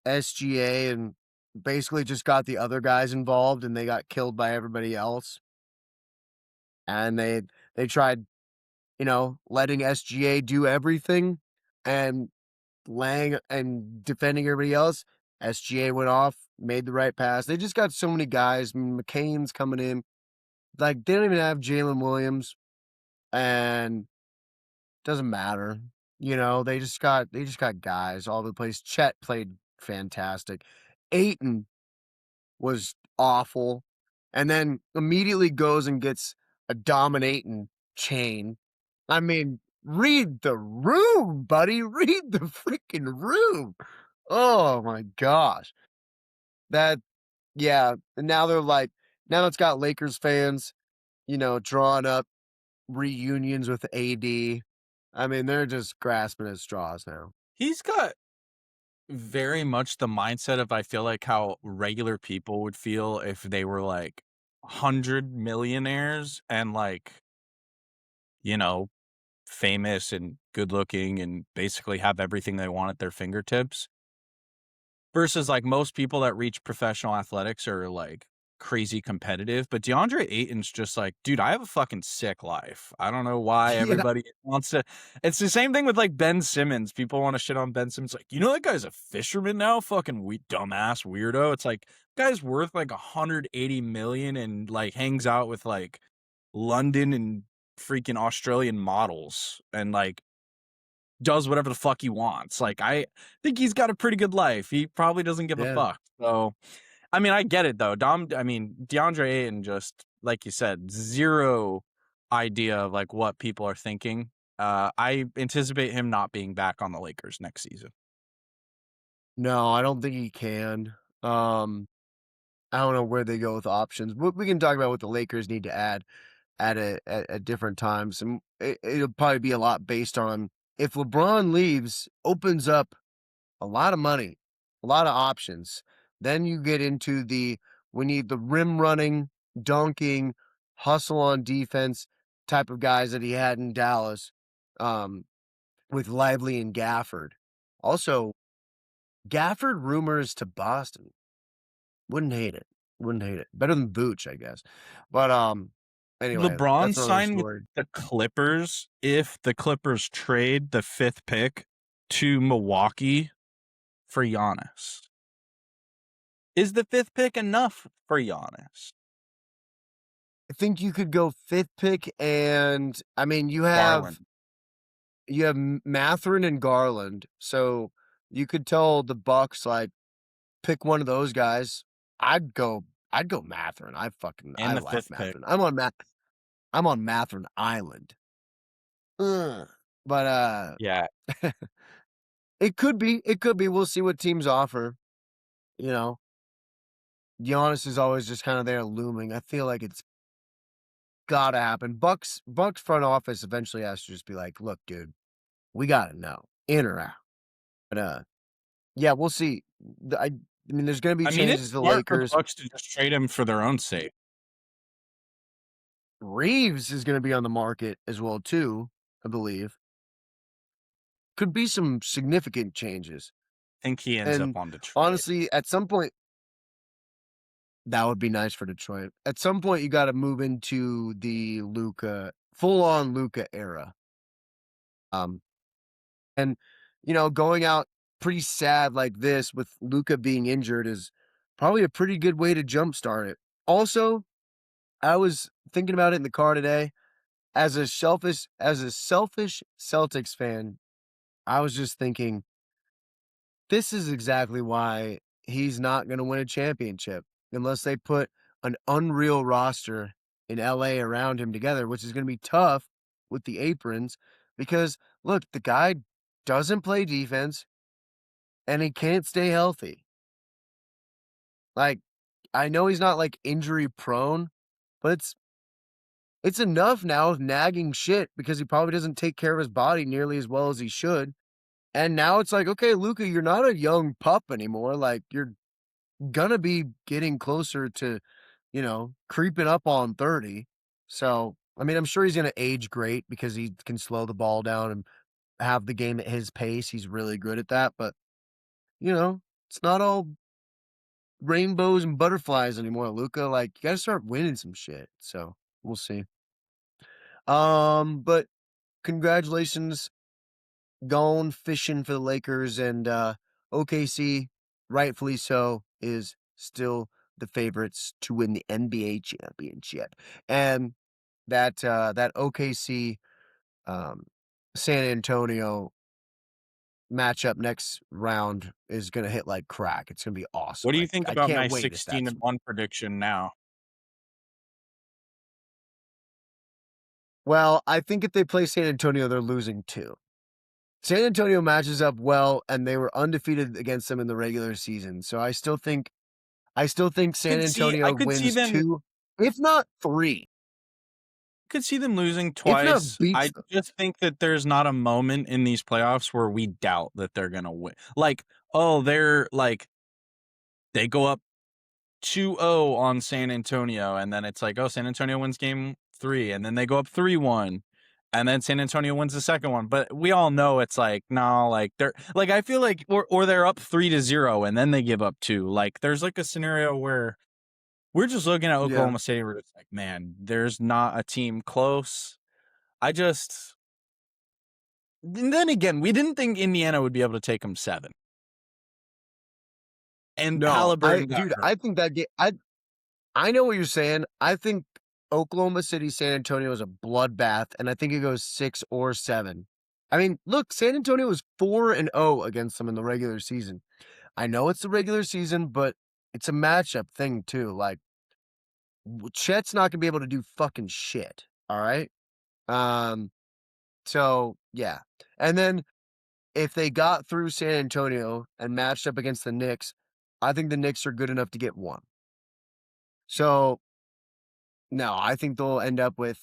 SGA and basically just got the other guys involved, and they got killed by everybody else. And they tried, letting SGA do everything and laying and defending everybody else. SGA went off, made the right pass. They just got so many guys. McCain's coming in. Like, they don't even have Jalen Williams, and doesn't matter. They just got guys all over the place. Chet played fantastic. Aiton was awful, and then immediately goes and gets a dominating chain. I mean, read the room, buddy. Read the freaking room. Oh my gosh. That yeah, and now they're like now it's got Lakers fans, drawing up reunions with AD. I mean, they're just grasping at straws now. He's got very much the mindset of, I feel like, how regular people would feel if they were, like, 100 millionaires and, like, you know, famous and good looking and basically have everything they want at their fingertips. Versus, like, most people that reach professional athletics are, like, crazy competitive, but DeAndre Ayton's just like, "Dude, I have a fucking sick life. I don't know why Yeah, everybody wants to." It's the same thing with, like, Ben Simmons. People wanna shit on Ben Simmons, like, "You know that guy's a fisherman now? Fucking dumbass weirdo." It's like, guy's worth, like, 180,000,000 and, like, hangs out with, like, London and freaking Australian models and, like, does whatever the fuck he wants. Like, I think he's got a pretty good life. He probably doesn't give a yeah. fuck. So, I mean, I get it though. DeAndre Ayton just, like you said, 0 idea of, like, what people are thinking. I anticipate him not being back on the Lakers next season. No, I don't think he can. Um, I don't know where they go with options. We can talk about what the Lakers need to add at different times, and it'll probably be a lot based on if LeBron leaves, opens up a lot of money, a lot of options. Then you get into we need the rim running, dunking, hustle on defense type of guys that he had in Dallas, um, with Lively and Gafford. Also, Gafford rumors to Boston. Wouldn't hate it. Wouldn't hate it. Better than Vooch, I guess. But, anyway, LeBron that's another signed with story. the Clippers if the Clippers trade the 5th pick to Milwaukee for Giannis. Is the 5th pick enough for Giannis? I think you could go 5th pick, and, I mean, Garland. you have Matherin and Garland, so you could tell the Bucks, like, pick one of those guys. I'd go Matherin. I And the like 5th pick. Matherin. I'm on Matherin Island. Ugh. But, Yeah. it could be. We'll see what teams offer, you know? Giannis is always just kinda there looming. I feel like it's gotta happen. Bucks front office eventually has to just be like, "Look, dude, we gotta know, in or out." But, yeah, we'll see. I mean, there's gonna be I mean, changes it's to the smart for the Lakers. Bucks to just trade him for their own sake. Reeves is gonna be on the market as well too, I believe. Could be some significant changes. I think he ends up And on Detroit. honestly, at some point that would be nice for Detroit. At some point, you gotta move into the Luka full on Luka era. Um, and, going out pretty sad like this with Luka being injured is probably a pretty good way to jumpstart it. Also, I was thinking about it in the car today. As a selfish Celtics fan, I was just thinking, this is exactly why he's not gonna win a championship unless they put an unreal roster in LA around him together, which is gonna be tough with the aprons because, look, the guy doesn't play defense and he can't stay healthy. Like, I know he's not, like, injury prone, but it's enough now of nagging shit because he probably doesn't take care of his body nearly as well as he should. And now it's like, "Okay, Luka, you're not a young pup anymore, like, you're gonna be getting closer to, creeping up on 30." So, I mean, I'm sure he's gonna age great because he can slow the ball down and have the game at his pace. He's really good at that, but, it's not all rainbows and butterflies anymore, Luka. Like, you gotta start winning some shit. So, we'll see. But congratulations gone fishing for the Lakers and OKC, rightfully so, is still the favorites to win the NBA championship. And that OKC um San Antonio matchup next round is gonna hit like crack. It's gonna be What awesome. do you I think I about my can't wait if 16 that's and 1 prediction now? well, I think if they play San Antonio, they're losing too. San Antonio matches up well, and they were undefeated against them in the regular season. So I still think San I Antonio could see wins them 2, if not 3, losing if not twice. beats I them. just think that there's not a moment in these playoffs where we doubt that they're gonna win. Like, oh, they go up 2-0 on San Antonio, and then it's like, oh, San Antonio wins game 3, and then they go up 3-1, and then San Antonio wins the second one. But we all know it's like, no, like they're like I feel like or they're up 3-0 and then they give up 2. Like there's like a scenario where we're just looking at Yeah. Oklahoma City where it's like, man, there's not a team close. I just and then again, we didn't think Indiana would be able to take them 7. And No, Halliburton got dude, hurt. I think that I know what you're saying. I think Oklahoma City, San Antonio is a bloodbath, and I think it goes 6 or 7. I mean, look, San Antonio was 4-0 against them in the regular season. I know it's the regular season, but it's a matchup thing too. Like, Chet's not gonna be able to do fucking shit. All right. Um. So yeah, and then if they got through San Antonio and matched up against the Knicks, I think the Knicks are good enough to get 1. So no, I think they'll end up with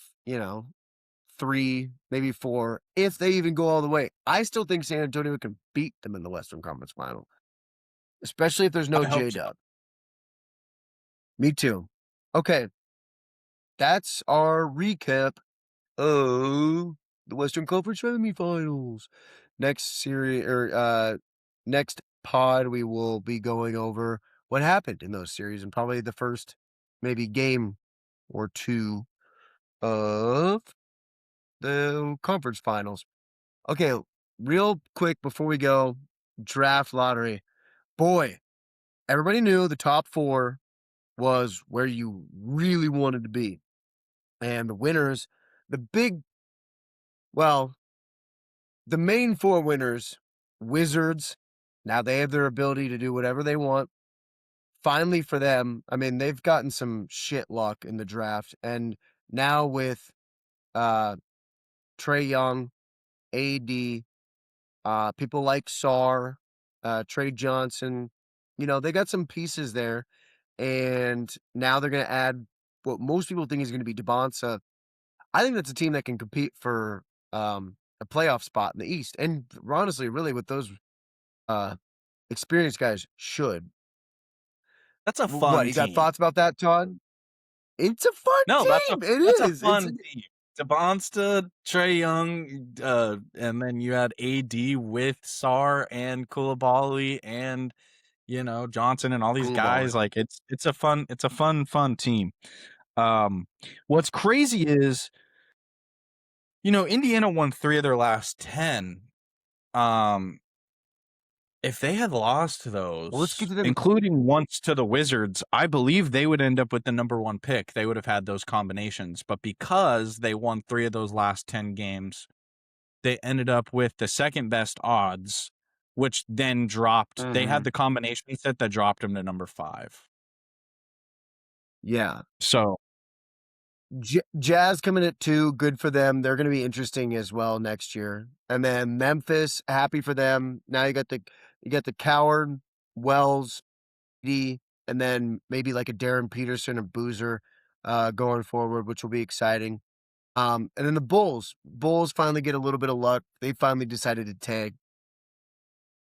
3, maybe 4, if they even go all the way. I still think San Antonio can beat them in the Western Conference Final, especially if there's no I hope so. J-Dub. Me too. Okay, that's our recap of the Western Conference semifinals. Next series or next pod, we will be going over what happened in those series and probably the first maybe game or 2 of the conference finals. Okay, real quick before we go, draft lottery. Boy, everybody knew the top 4 was where you really wanted to be. And the winners, the big well, the main 4 winners, Wizards, now they have their ability to do whatever they want. Finally for them, I mean, they've gotten some shit luck in the draft, and now with, uh, Trae Young, AD, people like Sarr, Trey Johnson, they got some pieces there, and now they're gonna add what most people think is gonna be Debonsa. I think that's a team that can compete for, a playoff spot in the East, and honestly, really, with those, uh, experienced guys should. That's a What, fun you got team. thoughts about that, Todd? It's a fun No, team, it that's a is, fun team. Bonsta, Trey Young, and then you had AD with Sar and Koulibaly and Johnson and all these guys. Koulibaly. Like it's a fun team. What's crazy is Indiana won 3 of their last 10. Um, if they had lost Well, let's get those, to them. including once to the Wizards, I believe they would end up with the number 1 pick. They would have had those combinations, but because they won 3 of those last 10 games, they ended up with the second best odds, which then dropped. They had Mhm. the combination set that dropped them to number 5. Yeah. So Jazz coming at 2, good for them. They're gonna be interesting as well next year. And then Memphis, happy for them. Now you got the Coward, Wells, D, and then maybe like a Darren Peterson or Boozer, going forward, which will be exciting. And then the Bulls. Bulls finally get a little bit of luck. They finally decided to tag.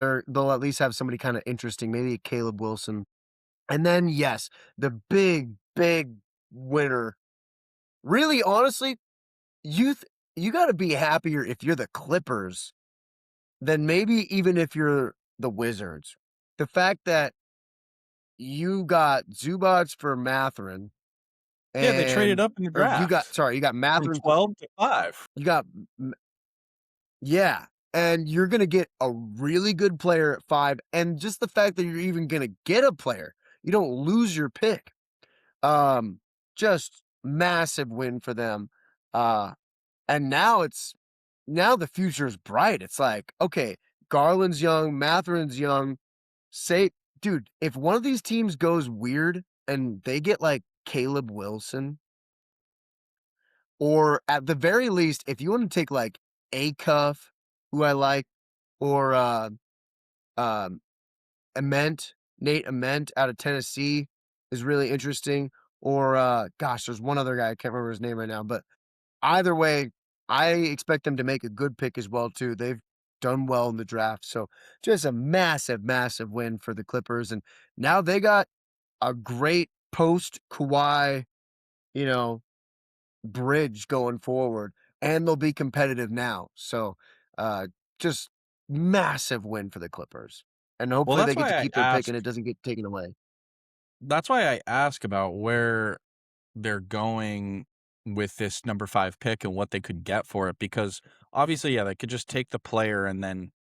They'll at least have somebody kinda interesting, maybe a Caleb Wilson. And then, yes, the big, big winner. Really, honestly, you gotta be happier if you're the Clippers than maybe even if you're the Wizards. The fact that you got Zubats for Mathurin yeah, they traded and up in the or you got draft sorry, you got from Mathurin for 12 to 5. you got m yeah, and you're gonna get a really good player at 5, and just the fact that you're even gonna get a player, you don't lose your pick. Um, just massive win for them. Uh, and now the future is bright. It's like, okay, Garland's young, Matherin's young. Say, dude, if one of these teams goes weird and they get like Caleb Wilson, or at the very least, if you want to take like A Cuff, who I like, or um Ament, Nate Ament out of Tennessee is really interesting. Or gosh, there's one other guy, I can't remember his name right now, but either way, I expect them to make a good pick as well too. They've done well in the draft. So just a massive, massive win for the Clippers. And now they got a great post Kawhi, you know, bridge going forward, and they'll be competitive now. So uh just massive win for the Clippers. And Well, hopefully they that's get to why I keep their pick ask and it doesn't get taken away. that's why I ask about where they're going with this number 5 pick and what they could get for it because obviously, yeah, they could just take the player and then,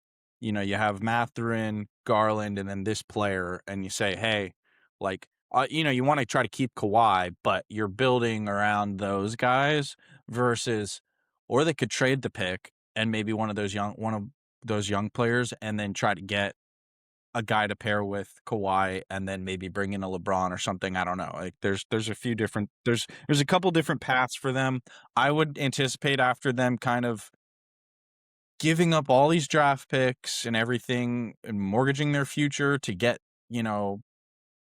you have Mathurin, Garland, and then this player, and you say, hey, like, you want to try to keep Kawhi, but you're building around those guys versus, or they could trade the pick and maybe one of those young players, and then try to get a guy to pair with Kawhi and then maybe bring in a LeBron or something. I don't know. Like there's a few different there's a couple different paths for them. I would anticipate after them kind of giving up all these draft picks and everything and mortgaging their future to get, you know,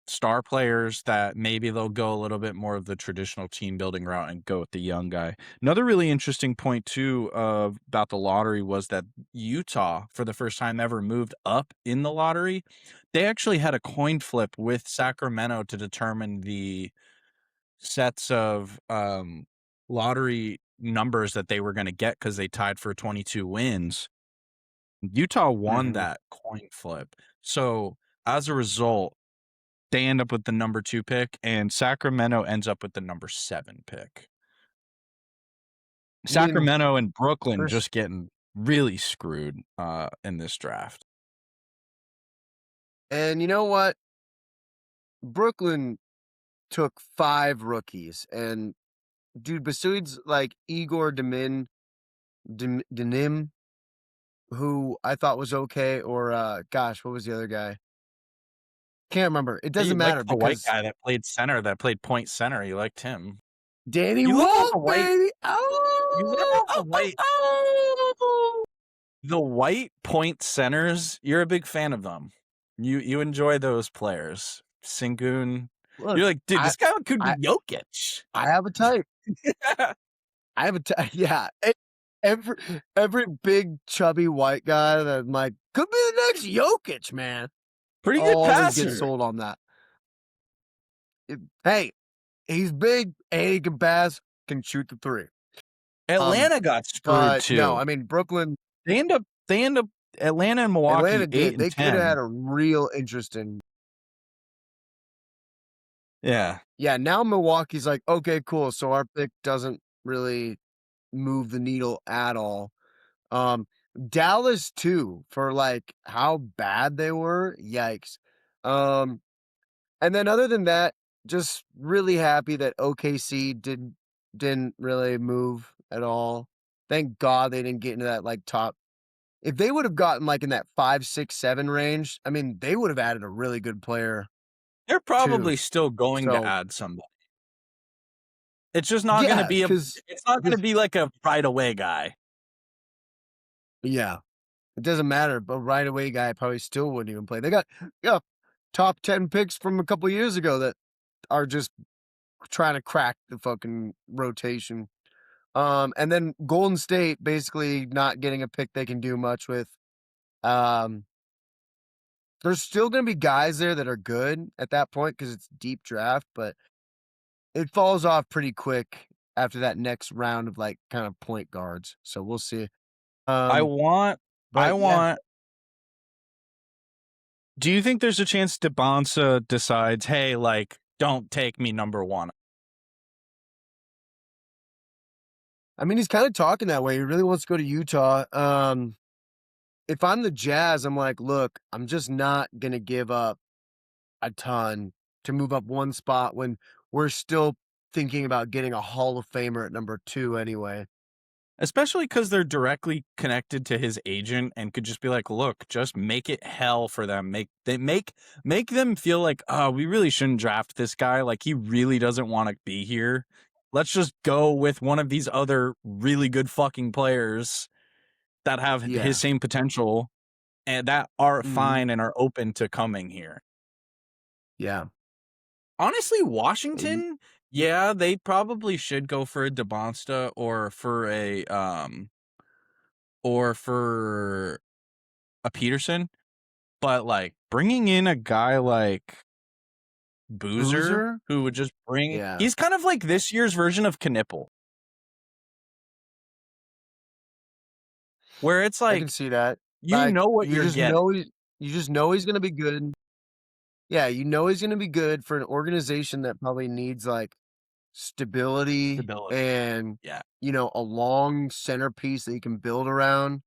star players that maybe they'll go a little bit more of the traditional team building route and go with the young guy. Another really interesting point too about the lottery was that Utah, for the first time ever, moved up in the lottery. They actually had a coin flip with Sacramento to determine the sets of lottery numbers that they were going to get because they tied for 22 wins. Utah won Mhm. that coin flip. So as a result, they end up with the number 2 pick, and Sacramento ends up with the number 7 pick. I mean, Sacramento and Brooklyn there's just getting really screwed, in this draft. and you know what? Brooklyn took 5 rookies, and dude, besides like Igor Denim, who I thought was okay, or gosh, what was the other guy? Can't remember. It You doesn't liked matter the white because guy that played center, that played point center, you liked him. Danny You live on Wolf, the white baby. you live on Oh, the oh, oh, white oh. the white point centers, you're a big fan of them. You enjoy those players. Sengun, Look, you're like, "Dude, I, this guy could be I, Jokic." I have a type. I have a type. Yeah. Every every big chubby white guy that I'm like could be the next Jokic, man. Pretty I'll good always get passer. sold on that. Hey, he's big and he can pass, can shoot the three. Um, Atlanta got screwed but no, too. I mean Brooklyn, They end up Atlanta and Milwaukee Atlanta 8 did. and They could have had 10. a real interesting. Yeah. Yeah, now Milwaukee's like, okay, cool. So our pick doesn't really move the needle at all. Um, Dallas too, for like how bad they were. Yikes. Um, and then other than that, just really happy that OKC didn't really move at all. Thank God they didn't get into that like top. If they would have gotten like in that 5, 6, 7 range, I mean, they would have added a really good player They're too. probably still going to So add somebody. It's just not gonna yeah, be a because it's not gonna be like a right away guy. yeah, it doesn't matter. But right away, guy probably still wouldn't even play. They got yeah, top 10 picks from a couple years ago that are just trying to crack the fucking rotation. And then Golden State basically not getting a pick they can do much with. Um, there's still going to be guys there that are good at that point because it's deep draft, but it falls off pretty quick after that next round of like kind of point guards. So we'll see. I Um, want I but yeah, want Do you think there's a chance DeBonsa decides, "Hey, like, don't take me number 1?" I mean, he's kind of talking that way. He really wants to go to Utah. If I'm the Jazz, I'm like, look, I'm just not going to give up a ton to move up one spot when we're still thinking about getting a Hall of Famer at number 2 anyway. Especially because 'cause they're directly connected to his agent and could just be like, "Look, just make it hell for them. Make them feel like, oh, we really shouldn't draft this guy, like, he really doesn't wanna be here. Let's just go with one of these other really good fucking players that have his Yeah. same potential and that are Mhm. fine and are open to coming here." Yeah. Honestly, And Washington, yeah, they probably should go for a DeBonsta or for a Peterson, but, like, bringing in a guy like Boozer, Boozer? who would just bring Yeah. he's kind of like this year's version of Knipple, where it's I can like, see that. you Like, know what you're getting. you just know he's gonna be good. Yeah, you know he's gonna be good for an organization that probably needs, like, stability Stability. and, Yeah. a long centerpiece that you can build around.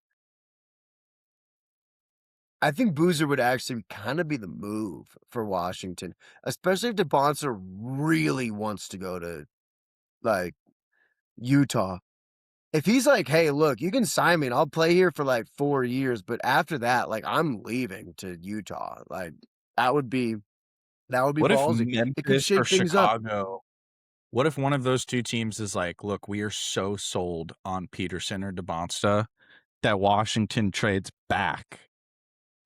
I think Boozer would actually kinda be the move for Washington, especially if DeBonsa really wants to go to, like, Utah. If he's like, "Hey, look, you can sign me and I'll play here for, like, 4 years, but after that, like, I'm leaving to Utah." Like, that would be that would be What if ballsy. It could Memphis or shake things up. Chicago what if one of those 2 teams is like, "Look, we are so sold on Peterson or DeBonsta that Washington trades back."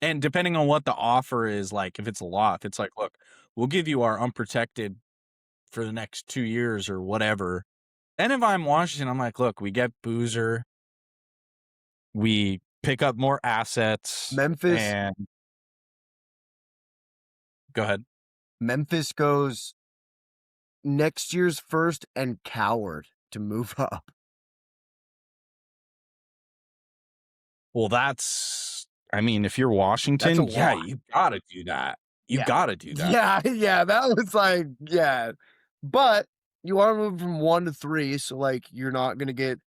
And depending on what the offer is, like, if it's a lot, if it's like, "Look, we'll give you our unprotected for the next 2 years," or whatever. And if I'm Washington, I'm like, "Look, we get Boozer, we pick up more assets, Memphis and" Go ahead. Memphis goes next year's first and coward to move up. Well, that's I mean, if you're That's a Washington, yeah, lot. you gotta do that. You Yeah. gotta do that. Yeah, yeah, that was like yeah. But you are moving from 1 to 3, so, like, you're not gonna get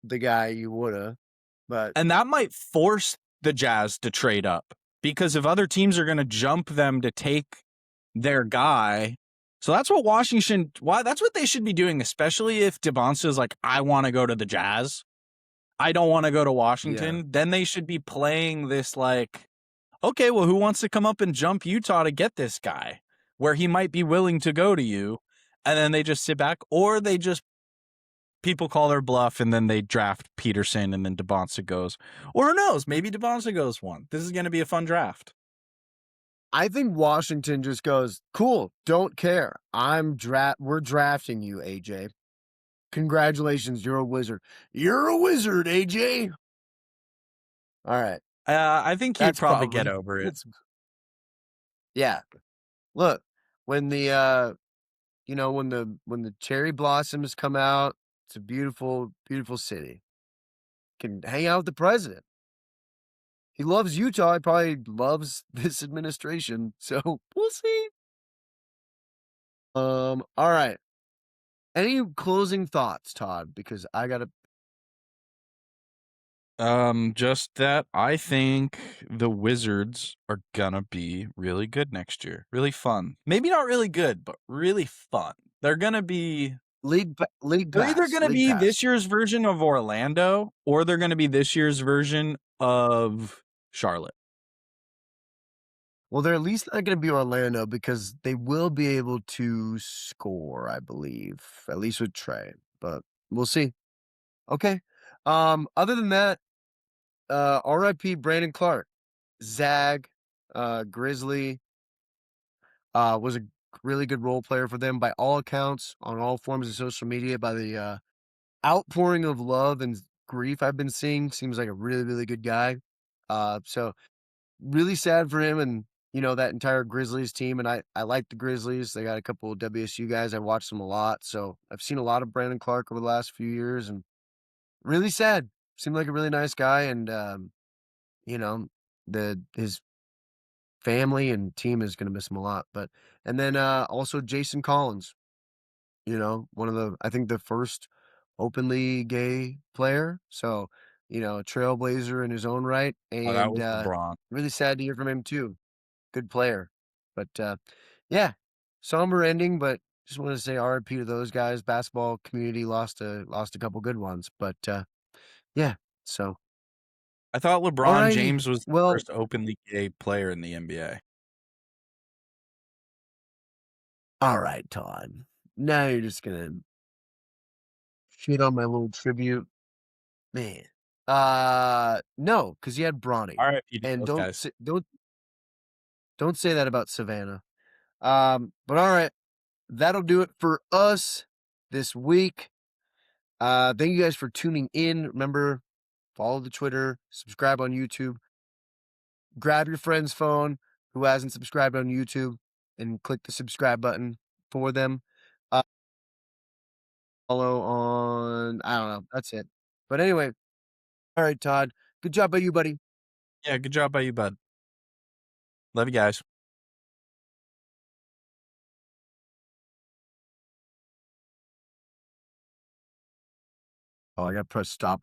the guy you woulda, but And that might force the Jazz to trade up, because if other teams are gonna jump them to take their guy, so that's what Washington why that's what they should be doing, especially if Devonta is like, "I wanna go to the Jazz. I don't wanna go to yeah. Washington." Then they should be playing this like, "Okay, well, who wants to come up and jump Utah to get this guy, where he might be willing to go to you?" And then they just sit back, or they just people call their bluff and then they draft Peterson and then DeBonsa goes. Or who knows? Maybe DeBonsa goes one. This is going to be a fun draft. I think Washington just goes, "Cool, don't care. We're drafting you, AJ. Congratulations, you're a wizard. You're a wizard, AJ." Alright, I think he'd that's probably get probably over it. that's yeah. Look, when the, when the cherry blossoms come out, it's a beautiful, beautiful city. Can hang out with the president. He loves Utah, he probably loves this administration, so we'll see. Alright. Any closing thoughts, Todd? Because I gotta Just that I think the Wizards are gonna be really good next year. Really fun. Maybe not really good, but really fun. They're gonna be they're either gonna league be pass. this year's version of Orlando or they're gonna be this year's version of Charlotte. Well, they're at least not gonna be Orlando because they will be able to score, I believe, at least with Trey, but we'll see. Okay. Other than that, RIP Brandon Clark. Zag, Grizzly, was a really good role player for them by all accounts on all forms of social media by the, outpouring of love and grief I've been seeing. Seems like a really, really good guy. So really sad for him and, that entire Grizzlies team, and I like the Grizzlies. They got a couple of WSU guys. I watched them a lot, so I've seen a lot of Brandon Clark over the last few years, and really sad. Seemed like a really nice guy, and, you know, his family and team is gonna miss him a lot, but and then, also Jason Collins, one of the I think the first openly gay player, so, a trailblazer in his own right, Oh, that and, was LeBron. really sad to hear from him too. Good player. But, yeah, somber ending, but just wanted to say RIP to those guys. Basketball community lost a couple good ones, but yeah. So I thought LeBron alrighty. James was the Well, first openly gay player in the NBA. all right, Todd. Now you're just gonna shit on my little tribute, man. No, because you had Bronny, RIP to and those guys. don't say that about Savannah. But all right, that'll do it for us this week. Thank you guys for tuning in. Remember, follow the Twitter, subscribe on YouTube, grab your friend's phone who hasn't subscribed on YouTube and click the subscribe button for them. Uh, Follow on, I don't know. That's it. But anyway, all right, Todd. Good job by you, buddy. Yeah, good job by you, bud. Love you guys. Oh, I got to press stop.